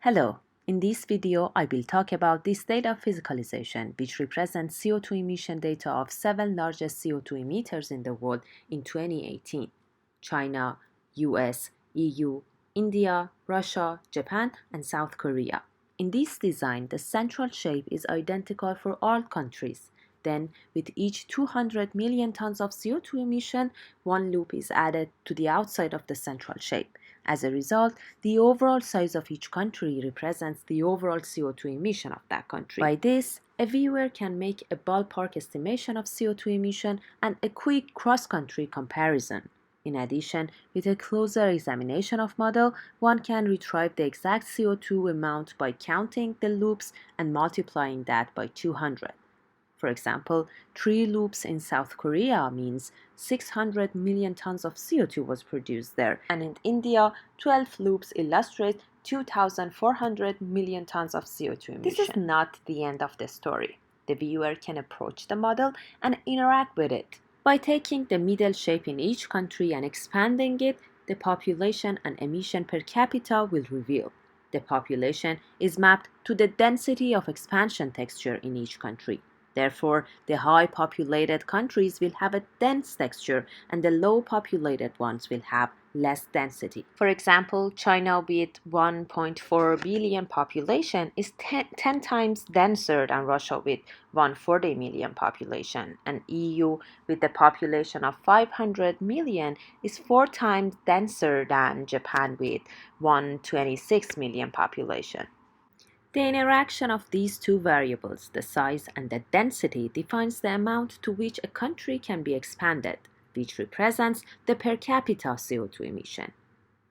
Hello, in this video I will talk about this data physicalization, which represents CO2 emission data of 7 largest CO2 emitters in the world in 2018: China, US, EU, India, Russia, Japan, and South Korea. In this design, the central shape is identical for all countries. Then, with each 200 million tons of CO2 emission, one loop is added to the outside of the central shape. As a result, the overall size of each country represents the overall CO2 emission of that country. By this, a viewer can make a ballpark estimation of CO2 emission and a quick cross-country comparison. In addition, with a closer examination of model, one can retrieve the exact CO2 amount by counting the loops and multiplying that by 200. For example, 3 loops in South Korea means 600 million tons of CO2 was produced there, and in India, 12 loops illustrate 2,400 million tons of CO2 emission. This is not the end of the story. The viewer can approach the model and interact with it. By taking the middle shape in each country and expanding it, the population and emission per capita will reveal. The population is mapped to the density of expansion texture in each country. Therefore, the high-populated countries will have a dense texture and the low-populated ones will have less density. For example, China with 1.4 billion population is 10 times denser than Russia with 140 million population, and EU with a population of 500 million is 4 times denser than Japan with 126 million population. The interaction of these two variables, the size and the density, defines the amount to which a country can be expanded, which represents the per capita CO2 emission.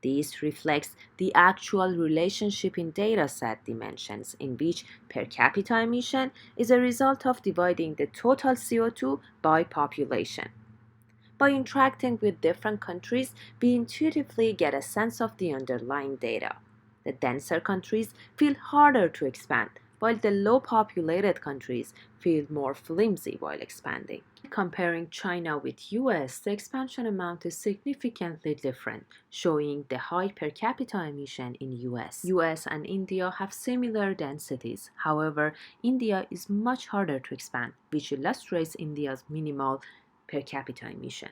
This reflects the actual relationship in dataset dimensions, in which per capita emission is a result of dividing the total CO2 by population. By interacting with different countries, we intuitively get a sense of the underlying data. The denser countries feel harder to expand, while the low-populated countries feel more flimsy while expanding. Comparing China with US, the expansion amount is significantly different, showing the high per capita emission in US. US and India have similar densities. However, India is much harder to expand, which illustrates India's minimal per capita emission.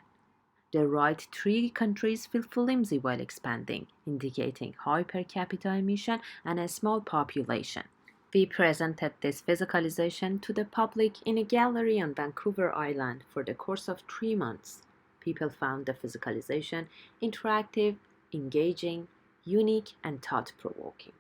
The right 3 countries feel flimsy while expanding, indicating high per capita emission and a small population. We presented this physicalization to the public in a gallery on Vancouver Island for the course of 3 months. People found the physicalization interactive, engaging, unique, and thought-provoking.